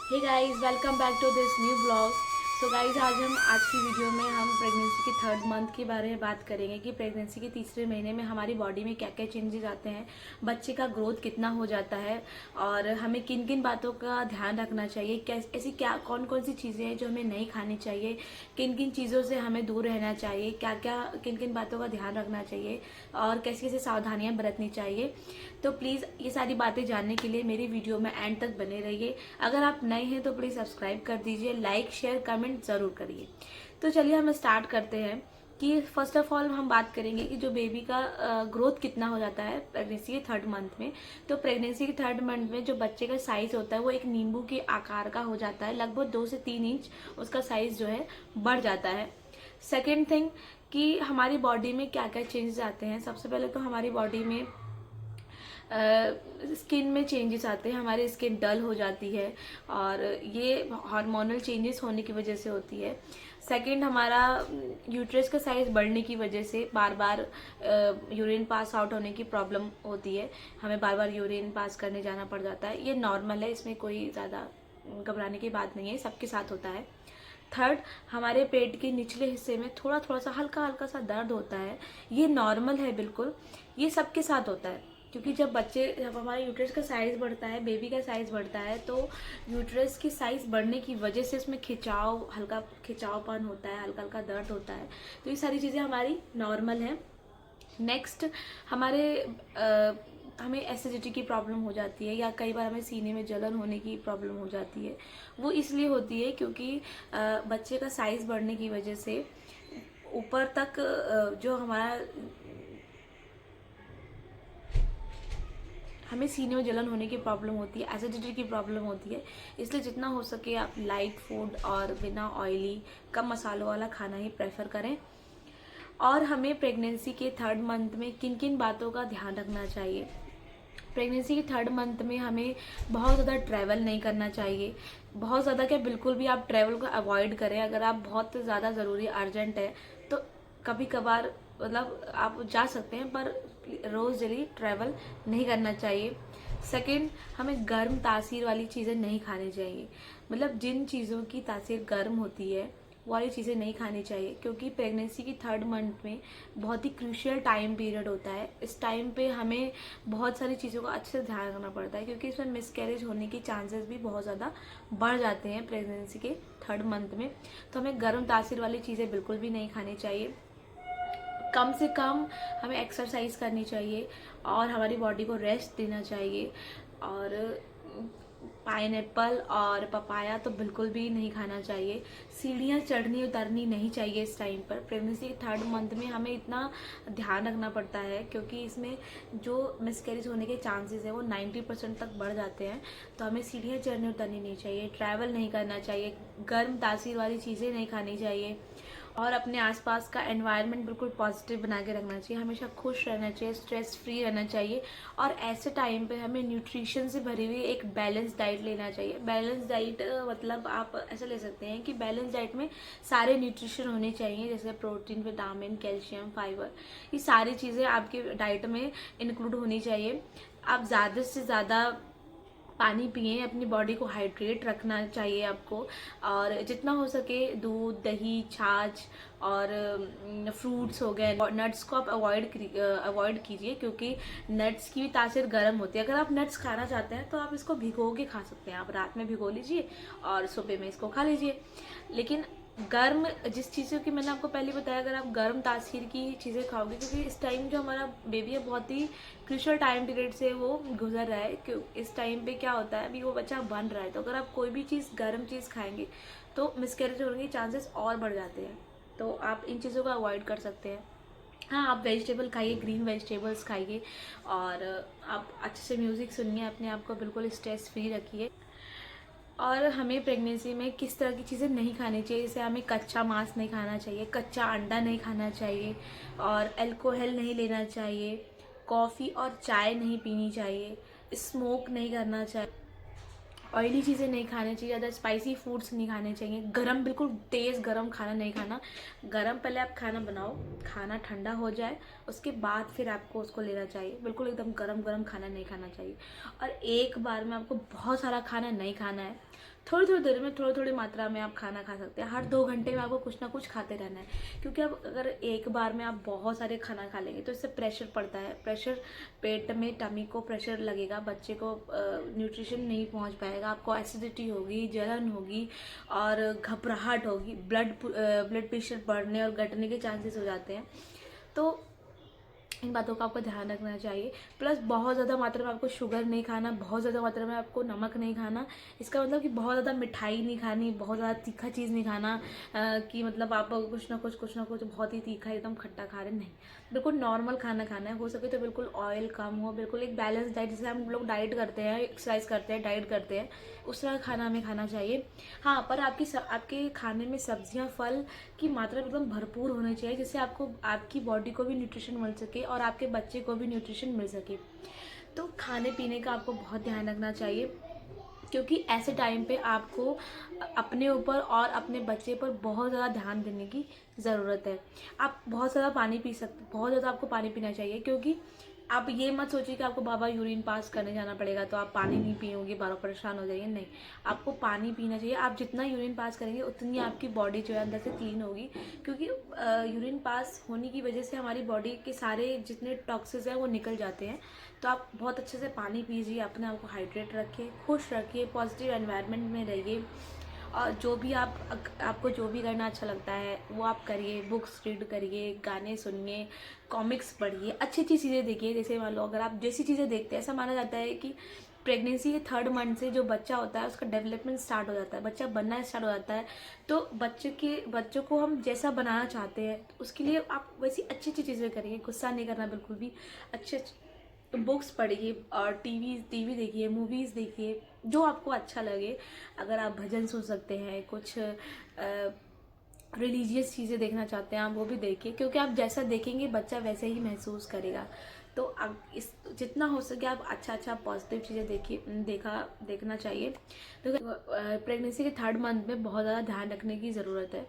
Hey guys, welcome back to this new blog. So guys, आज की video में हम प्रेगनेंसी के थर्ड मंथ के बारे में बात करेंगे कि प्रेगनेंसी के तीसरे महीने में हमारी बॉडी में क्या क्या चेंजेस आते हैं, बच्चे का ग्रोथ कितना हो जाता है और हमें किन किन बातों का ध्यान रखना चाहिए, ऐसी क्या कौन कौन सी चीज़ें हैं जो हमें नहीं खानी चाहिए, किन किन चीज़ों से हमें दूर रहना चाहिए, क्या क्या किन किन बातों का ध्यान रखना चाहिए और कैसी कैसी सावधानियाँ बरतनी चाहिए। तो प्लीज़ ये सारी बातें जानने के लिए मेरी वीडियो में एंड तक बने रहिए। अगर आप नए हैं तो प्लीज़ सब्सक्राइब कर दीजिए, लाइक शेयर कमेंट ज़रूर करिए। तो चलिए हम स्टार्ट करते हैं कि फर्स्ट ऑफ ऑल हम बात करेंगे कि जो बेबी का ग्रोथ कितना हो जाता है प्रेगनेंसी के थर्ड मंथ में। तो प्रेगनेंसी के थर्ड मंथ में जो बच्चे का साइज़ होता है वो एक नींबू के आकार का हो जाता है, लगभग 2 से 3 इंच उसका साइज़ जो है बढ़ जाता है। सेकेंड थिंग कि हमारी बॉडी में क्या क्या चेंजेस आते हैं। सबसे पहले तो हमारी बॉडी में स्किन में चेंजेस आते हैं, हमारी स्किन डल हो जाती है और ये हार्मोनल चेंजेस होने की वजह से होती है। सेकंड, हमारा यूट्रस का साइज बढ़ने की वजह से बार बार यूरिन पास आउट होने की प्रॉब्लम होती है, हमें बार बार यूरिन पास करने जाना पड़ जाता है। ये नॉर्मल है, इसमें कोई ज़्यादा घबराने की बात नहीं है, सबके साथ होता है। थर्ड, हमारे पेट के निचले हिस्से में थोड़ा थोड़ा सा हल्का हल्का सा दर्द होता है, ये नॉर्मल है बिल्कुल, ये सबके साथ होता है। क्योंकि जब हमारा यूट्रस का साइज़ बढ़ता है, बेबी का साइज़ बढ़ता है, तो यूट्रस की साइज़ बढ़ने की वजह से उसमें हल्का खिंचावपन होता है, हल्का हल्का दर्द होता है। तो ये सारी चीज़ें हमारी नॉर्मल हैं। नेक्स्ट, हमारे हमें एसिडिटी की प्रॉब्लम हो जाती है या कई बार हमें सीने में जलन होने की प्रॉब्लम हो जाती है। वो इसलिए होती है क्योंकि बच्चे का साइज़ बढ़ने की वजह से ऊपर तक जो हमारा हमें सीने में जलन होने की प्रॉब्लम होती है, एसिडिटी की प्रॉब्लम होती है। इसलिए जितना हो सके आप लाइट फूड और बिना ऑयली कम मसालों वाला खाना ही प्रेफर करें। और हमें प्रेगनेंसी के थर्ड मंथ में किन किन बातों का ध्यान रखना चाहिए। प्रेगनेंसी के थर्ड मंथ में हमें बहुत ज़्यादा ट्रैवल नहीं करना चाहिए। बहुत ज़्यादा क्या, बिल्कुल भी आप ट्रैवल को अवॉइड करें। अगर आप बहुत ज़्यादा ज़रूरी अर्जेंट है तो कभी कभार मतलब आप जा सकते हैं, पर रोज़ डेली ट्रैवल नहीं करना चाहिए। सेकंड, हमें गर्म तासीर वाली चीज़ें नहीं खानी चाहिए। मतलब जिन चीज़ों की तासीर गर्म होती है वो वाली चीज़ें नहीं खानी चाहिए, क्योंकि प्रेगनेंसी की थर्ड मंथ में बहुत ही क्रूशियल टाइम पीरियड होता है। इस टाइम पे हमें बहुत सारी चीज़ों का अच्छे से ध्यान रखना पड़ता है, क्योंकि इसमें मिसकैरेज होने की चांसेस भी बहुत ज़्यादा बढ़ जाते हैं प्रेगनेंसी के थर्ड मंथ में। तो हमें गर्म तासीर वाली चीज़ें बिल्कुल भी नहीं खानी चाहिए। कम से कम हमें एक्सरसाइज करनी चाहिए और हमारी बॉडी को रेस्ट देना चाहिए। और पाइनएप्पल और पपाया तो बिल्कुल भी नहीं खाना चाहिए। सीढ़ियाँ चढ़नी उतरनी नहीं चाहिए इस टाइम पर। प्रेगनेंसी के थर्ड मंथ में हमें इतना ध्यान रखना पड़ता है क्योंकि इसमें जो मिसकैरेज होने के चांसेस है वो 90% तक बढ़ जाते हैं। तो हमें सीढ़ियाँ चढ़नी उतरनी नहीं चाहिए, ट्रैवल नहीं करना चाहिए, गर्म तासीर वाली चीज़ें नहीं खानी चाहिए और अपने आसपास का एनवायरनमेंट बिल्कुल पॉजिटिव बना के रखना चाहिए। हमेशा खुश रहना चाहिए, स्ट्रेस फ्री रहना चाहिए और ऐसे टाइम पे हमें न्यूट्रिशन से भरी हुई एक बैलेंस डाइट लेना चाहिए। बैलेंस डाइट मतलब आप ऐसा ले सकते हैं कि बैलेंस डाइट में सारे न्यूट्रिशन होने चाहिए, जैसे प्रोटीन, विटामिन, कैल्शियम, फाइबर, ये सारी चीज़ें आपके डाइट में इंक्लूड होनी चाहिए। आप ज़्यादा से ज़्यादा पानी पिए, अपनी बॉडी को हाइड्रेट रखना चाहिए आपको। और जितना हो सके दूध, दही, छाछ और फ्रूट्स हो गए, नट्स को आप अवॉइड कीजिए, क्योंकि नट्स की भी तासीर गर्म होती है। अगर आप नट्स खाना चाहते हैं तो आप इसको भिगो के खा सकते हैं। आप रात में भिगो लीजिए और सुबह में इसको खा लीजिए। लेकिन गर्म जिस चीज़ों की मैंने आपको पहले बताया, अगर आप गर्म तासीर की चीज़ें खाओगे, क्योंकि इस टाइम जो हमारा बेबी है बहुत ही क्रूशियल टाइम पीरियड से वो गुजर रहा है। क्यों इस टाइम पे क्या होता है, अभी वो बच्चा बन रहा है, तो अगर आप कोई भी चीज़ गर्म चीज़ खाएंगे तो मिसकैरेज होने के चांसेस और बढ़ जाते हैं। तो आप इन चीज़ों को अवॉइड कर सकते हैं। हाँ, आप वेजिटेबल खाइए, ग्रीन वेजिटेबल्स खाइए और आप अच्छे से म्यूज़िक सुनिए, अपने आप को बिल्कुल स्ट्रेस फ्री रखिए। और हमें प्रेगनेंसी में किस तरह की चीज़ें नहीं खानी चाहिए, जैसे हमें कच्चा मांस नहीं खाना चाहिए, कच्चा अंडा नहीं खाना चाहिए और अल्कोहल नहीं लेना चाहिए, कॉफ़ी और चाय नहीं पीनी चाहिए, स्मोक नहीं करना चाहिए, ऑयली चीज़ें नहीं खानी चाहिए, ज़्यादा स्पाइसी फूड्स नहीं खाने चाहिए, गरम बिल्कुल तेज़ गरम खाना नहीं खाना। गरम पहले आप खाना बनाओ, खाना ठंडा हो जाए उसके बाद फिर आपको उसको लेना चाहिए। बिल्कुल एकदम गरम गरम खाना नहीं खाना चाहिए। और एक बार में आपको बहुत सारा खाना नहीं खाना है। थोड़ी थोड़ी देर में थोड़ी थोड़ी मात्रा में आप खाना खा सकते हैं। हर 2 घंटे में आपको कुछ ना कुछ खाते रहना है, क्योंकि अब अगर एक बार में आप बहुत सारे खाना खा लेंगे तो इससे प्रेशर पड़ता है। प्रेशर पेट में, टमी को प्रेशर लगेगा, बच्चे को न्यूट्रिशन नहीं पहुंच पाएगा, आपको एसिडिटी होगी, जलन होगी और घबराहट होगी, ब्लड प्रेशर बढ़ने और घटने के चांसेस हो जाते हैं। तो इन बातों का आपको ध्यान रखना चाहिए। प्लस बहुत ज़्यादा मात्रा में आपको शुगर नहीं खाना, बहुत ज़्यादा मात्रा में आपको नमक नहीं खाना। इसका मतलब कि बहुत ज़्यादा मिठाई नहीं खानी, बहुत ज़्यादा तीखा चीज़ नहीं खाना, कि मतलब आप कुछ ना कुछ बहुत ही तीखा एकदम खट्टा खा रहे, नहीं। बिल्कुल नॉर्मल खाना खाना है, हो सके तो बिल्कुल ऑयल कम हो, बिल्कुल एक बैलेंस डाइट, जैसे हम लोग डाइट करते हैं, एक्सरसाइज करते हैं, डाइट करते हैं, उस तरह खाना हमें खाना चाहिए। हाँ, पर आपके खाने में सब्जियां, फल की मात्रा एकदम भरपूर होनी चाहिए, जिससे आपको, आपकी बॉडी को भी न्यूट्रिशन मिल सके और आपके बच्चे को भी न्यूट्रिशन मिल सके। तो खाने पीने का आपको बहुत ध्यान रखना चाहिए, क्योंकि ऐसे टाइम पे आपको अपने ऊपर और अपने बच्चे पर बहुत ज़्यादा ध्यान देने की ज़रूरत है। आप बहुत ज़्यादा पानी पी सकते, बहुत ज़्यादा आपको पानी पीना चाहिए, क्योंकि आप ये मत सोचिए कि आपको बाबा यूरिन पास करने जाना पड़ेगा तो आप पानी नहीं पियोगे, बार परेशान हो जाइए, नहीं। आपको पानी पीना चाहिए। आप जितना यूरिन पास करेंगे उतनी आपकी बॉडी जो है अंदर से क्लीन होगी, क्योंकि यूरिन पास होने की वजह से हमारी बॉडी के सारे जितने टॉक्सिन्स हैं वो निकल जाते हैं। तो आप बहुत अच्छे से पानी पीजिए, अपने आप को हाइड्रेट रखिए, खुश रखिए, पॉजिटिव एनवायरनमेंट में रहिए, और जो भी आपको जो भी करना अच्छा लगता है वो आप करिए। बुक्स रीड करिए, गाने सुनिए, कॉमिक्स पढ़िए, अच्छी अच्छी चीज़ें देखिए। जैसे मान लो, अगर आप जैसी चीज़ें देखते हैं, ऐसा माना जाता है कि प्रेगनेंसी के 3rd मंथ से जो बच्चा होता है उसका डेवलपमेंट स्टार्ट हो जाता है, बच्चा बनना स्टार्ट हो जाता है। तो बच्चों को हम जैसा बनाना चाहते हैं, उसके लिए आप वैसी अच्छी अच्छी चीज़ें करिए, गुस्सा नहीं करना बिल्कुल भी, अच्छे बुक्स पढ़िए और टीवी देखिए, मूवीज़ देखिए, जो आपको अच्छा लगे। अगर आप भजन सुन सकते हैं, कुछ रिलीजियस चीज़ें देखना चाहते हैं आप, वो भी देखिए, क्योंकि आप जैसा देखेंगे बच्चा वैसे ही महसूस करेगा। तो आप जितना हो सके आप अच्छा पॉजिटिव चीज़ें देखना चाहिए। तो प्रेगनेंसी के 3rd मंथ में बहुत ज़्यादा ध्यान रखने की ज़रूरत है।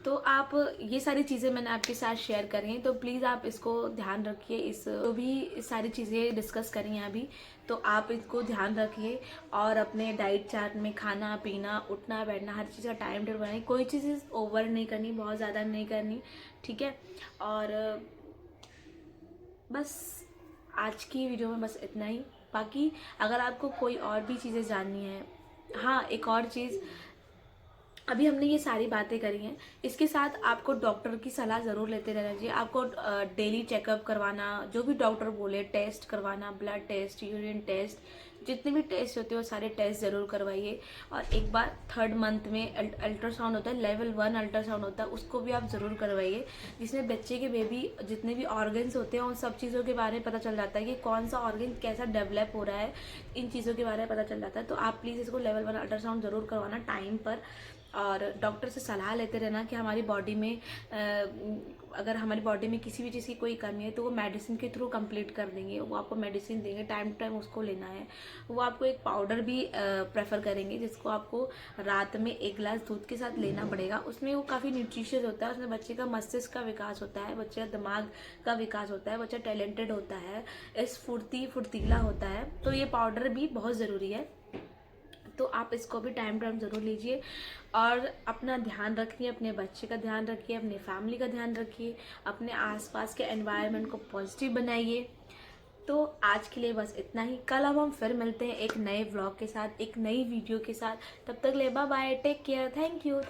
तो आप, ये सारी चीज़ें मैंने आपके साथ शेयर करी हैं, तो प्लीज़ आप इसको ध्यान रखिए। जो भी सारी चीज़ें डिस्कस करी हैं अभी, तो आप इसको ध्यान रखिए और अपने डाइट चार्ट में खाना पीना, उठना बैठना, हर चीज़ का टाइम टेबल बनाइए। कोई चीज़ ओवर नहीं करनी, बहुत ज़्यादा नहीं करनी, ठीक है। और बस आज की वीडियो में बस इतना ही। बाकी अगर आपको कोई और भी चीज़ें जाननी है, हाँ, एक और चीज़, अभी हमने ये सारी बातें करी हैं, इसके साथ आपको डॉक्टर की सलाह ज़रूर लेते रहना चाहिए। आपको डेली चेकअप करवाना, जो भी डॉक्टर बोले, टेस्ट करवाना, ब्लड टेस्ट, यूरिन टेस्ट, जितने भी टेस्ट होते हैं वो सारे टेस्ट ज़रूर करवाइए। और एक बार 3rd मंथ में अल्ट्रासाउंड होता है, लेवल 1 अल्ट्रासाउंड होता है, उसको भी आप ज़रूर करवाइए, जिसमें बच्चे के बेबी जितने भी ऑर्गन्स होते हैं उन सब चीज़ों के बारे में पता चल जाता है कि कौन सा ऑर्गन कैसा डेवलप हो रहा है, इन चीज़ों के बारे में पता चल जाता है। तो आप प्लीज़ इसको लेवल 1 अल्ट्रासाउंड ज़रूर करवाना टाइम पर, और डॉक्टर से सलाह लेते रहना कि हमारी बॉडी में अगर हमारी बॉडी में किसी भी चीज़ की कोई कमी है तो वो मेडिसिन के थ्रू कंप्लीट कर देंगे। वो आपको मेडिसिन देंगे, टाइम टू टाइम उसको लेना है। वो आपको एक पाउडर भी प्रेफर करेंगे, जिसको आपको रात में 1 गिलास दूध के साथ लेना पड़ेगा। उसमें वो काफ़ी न्यूट्रिशियस होता है, उसमें बच्चे का मस्तिष्क का विकास होता है, बच्चे का दिमाग का विकास होता है, बच्चा टैलेंटेड होता है, फुर्तीला होता है। तो ये पाउडर भी बहुत ज़रूरी है, तो आप इसको भी टाइम ज़रूर लीजिए और अपना ध्यान रखिए, अपने बच्चे का ध्यान रखिए, अपने फैमिली का ध्यान रखिए, अपने आसपास के एनवायरनमेंट को पॉजिटिव बनाइए। तो आज के लिए बस इतना ही। कल अब हम फिर मिलते हैं एक नए व्लॉग के साथ, एक नई वीडियो के साथ। तब तक ले bye bye, take care, thank you.